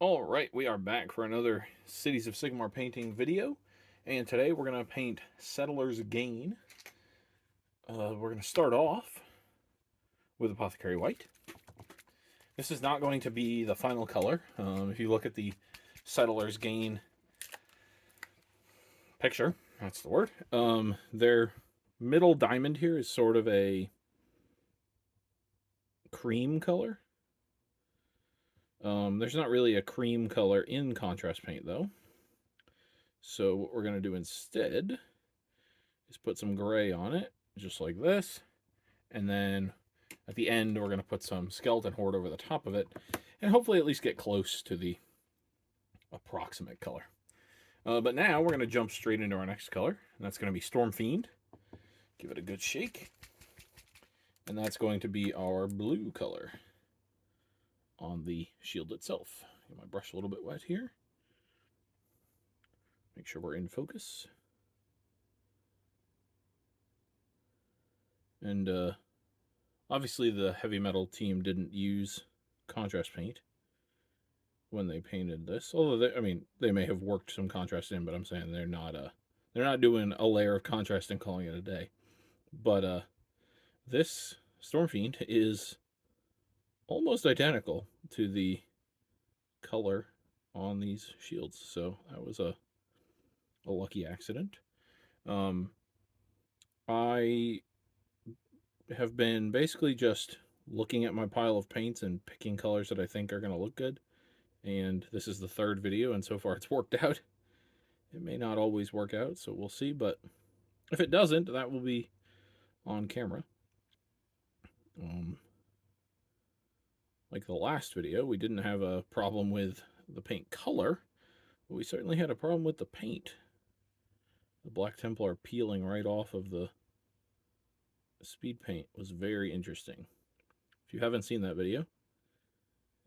Alright, we are back for another Cities of Sigmar painting video. And today we're going to paint Settler's Gain. We're going to start off with Apothecary White. This is not going to be the final color. If you look at the Settler's Gain picture, that's the word, their middle diamond here is sort of a cream color. There's not really a cream color in contrast paint though. So what we're going to do instead is put some gray on it, just like this. And then at the end, we're going to put some skeleton horde over the top of it, and hopefully at least get close to the approximate color. But now we're going to jump straight into our next color, and that's going to be Storm Fiend. Give it a good shake. And that's going to be our blue color on the shield itself. Get my brush a little bit wet here. Make sure we're in focus. And obviously the heavy metal team didn't use contrast paint when they painted this. Although they may have worked some contrast in, but I'm saying they're not doing a layer of contrast and calling it a day. But this Storm Fiend is almost identical to the color on these shields, so that was a lucky accident. I have been basically just looking at my pile of paints and picking colors that I think are going to look good, and this is the third video, and so far it's worked out. It may not always work out, so we'll see, but if it doesn't, that will be on camera. Like the last video, we didn't have a problem with the paint color, but we certainly had a problem with the paint. The Black Templar peeling right off of the speed paint was very interesting. If you haven't seen that video,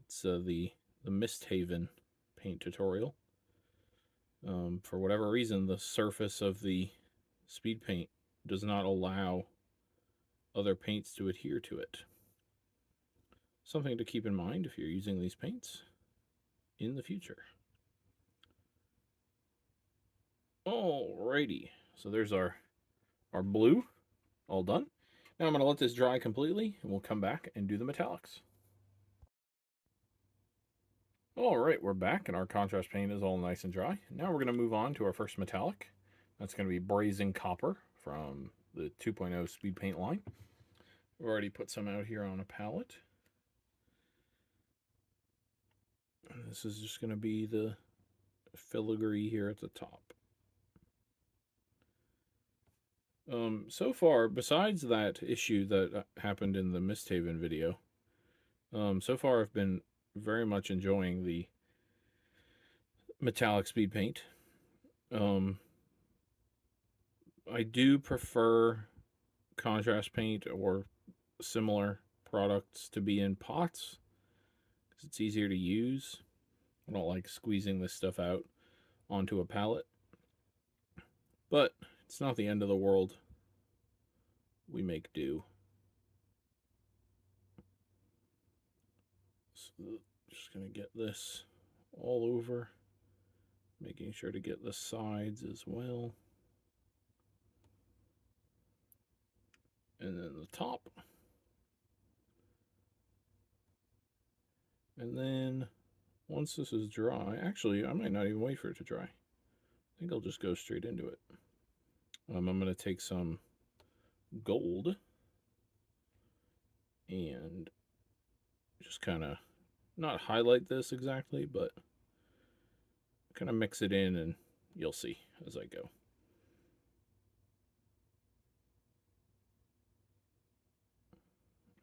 it's the Misthaven paint tutorial. For whatever reason, the surface of the speed paint does not allow other paints to adhere to it. Something to keep in mind if you're using these paints in the future. Alrighty, so there's our blue all done. Now I'm going to let this dry completely, and we'll come back and do the metallics. Alright, we're back, and our contrast paint is all nice and dry. Now we're going to move on to our first metallic. That's going to be Brazen Copper from the 2.0 Speed Paint line. We've already put some out here on a palette. This is just going to be the filigree here at the top. So far, besides that issue that happened in the Misthaven video, so far I've been very much enjoying the metallic speed paint. I do prefer contrast paint or similar products to be in pots because it's easier to use. I don't like squeezing this stuff out onto a palette, but it's not the end of the world. We make do. So just going to get this all over, making sure to get the sides as well. And then the top. And then once this is dry, actually I might not even wait for it to dry. I think I'll just go straight into it. I'm going to take some gold and just kind of not highlight this exactly, but kind of mix it in, and you'll see as I go.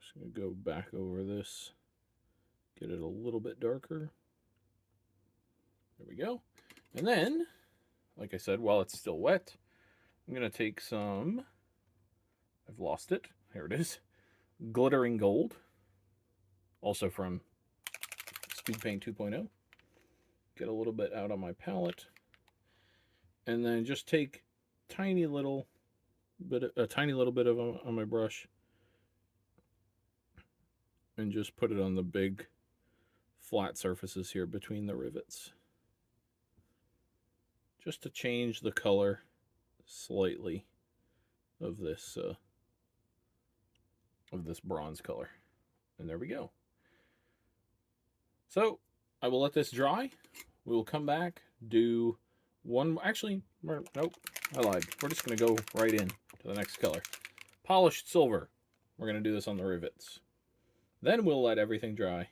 Just going to go back over this, get it a little bit darker. There we go. And then, like I said, while it's still wet, I'm going to take some, I've lost it, here it is, Glittering Gold, also from Speed Paint 2.0. Get a little bit out on my palette, and then just take a tiny little bit of on my brush, and just put it on the big flat surfaces here between the rivets, just to change the color slightly of this bronze color. And there we go. So I will let this dry. We will come back, do one, actually, nope, I lied. We're just going to go right in to the next color. Polished silver. We're going to do this on the rivets. Then we'll let everything dry,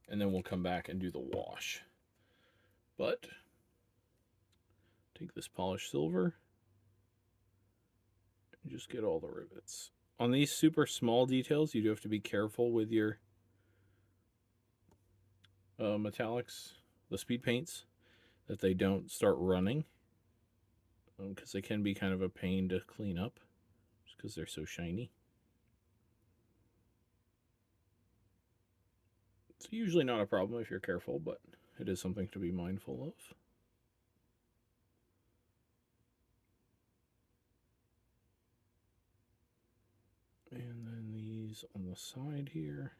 and then we'll come back and do the wash. But take this polished silver and just get all the rivets. On these super small details, you do have to be careful with your metallics, the speed paints, that they don't start running, because they can be kind of a pain to clean up just because they're so shiny. It's usually not a problem if you're careful, but it is something to be mindful of. And then these on the side here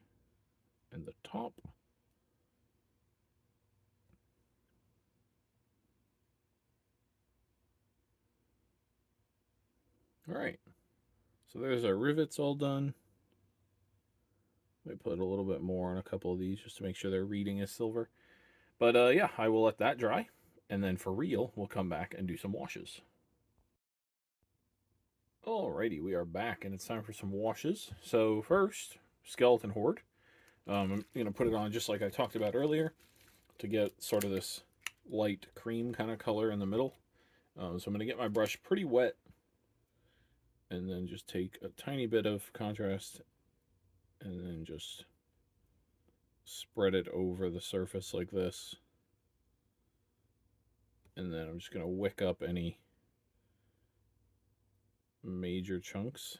and the top. All right, so there's our rivets all done. Might put a little bit more on a couple of these just to make sure they're reading as silver. But yeah, I will let that dry. And then for real, we'll come back and do some washes. Alrighty, we are back and it's time for some washes. So first, Skeleton Horde. I'm going to put it on just like I talked about earlier to get sort of this light cream kind of color in the middle. So I'm going to get my brush pretty wet and then just take a tiny bit of contrast and then just spread it over the surface like this. And then I'm just going to wick up any major chunks.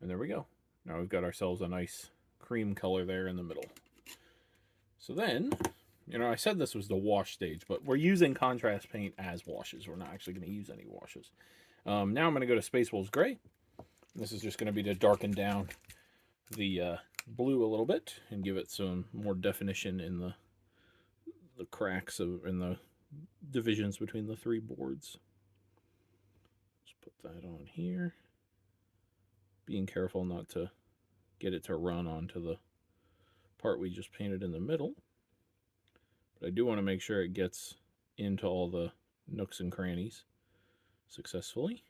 And there we go. Now we've got ourselves a nice cream color there in the middle. So then, you know, I said this was the wash stage, but we're using contrast paint as washes. We're not actually going to use any washes. Now I'm going to go to Space Wolves Gray. This is just going to be to darken down the blue a little bit and give it some more definition in the cracks in the divisions between the three boards. Just put that on here. Being careful not to get it to run onto the part we just painted in the middle. But I do want to make sure it gets into all the nooks and crannies successfully.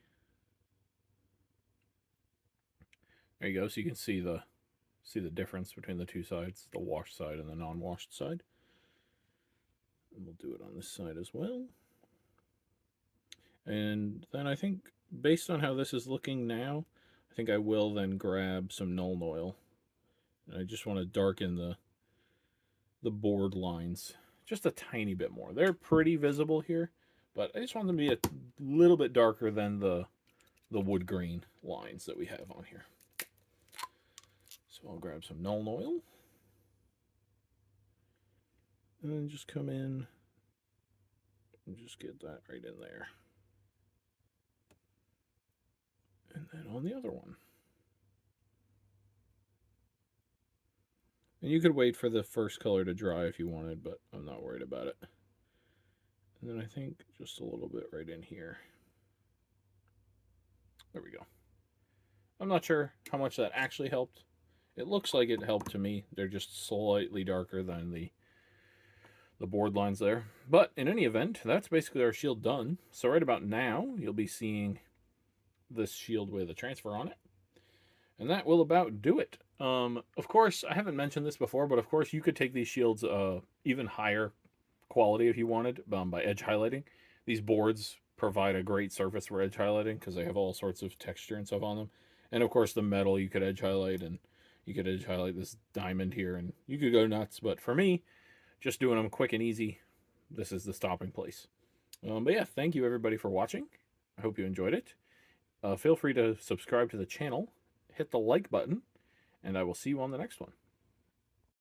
There you go. So you can see the difference between the two sides, the washed side and the non-washed side. And we'll do it on this side as well. And then I think, based on how this is looking now, I think I will then grab some Nuln Oil. And I just want to darken the board lines just a tiny bit more. They're pretty visible here, but I just want them to be a little bit darker than the wood grain lines that we have on here. So I'll grab some Nuln Oil. And then just come in and just get that right in there. And then on the other one. And you could wait for the first color to dry if you wanted, but I'm not worried about it. And then I think just a little bit right in here. There we go. I'm not sure how much that actually helped. It looks like it helped to me. They're just slightly darker than the board lines there. But in any event, that's basically our shield done. So right about now, you'll be seeing this shield with a transfer on it. And that will about do it. Of course, I haven't mentioned this before, but of course you could take these shields even higher quality if you wanted by edge highlighting. These boards provide a great surface for edge highlighting because they have all sorts of texture and stuff on them. And of course the metal you could edge highlight, and you could edge highlight this diamond here, and you could go nuts. But for me, just doing them quick and easy, this is the stopping place. But yeah, thank you everybody for watching. I hope you enjoyed it. Feel free to subscribe to the channel, hit the like button, and I will see you on the next one.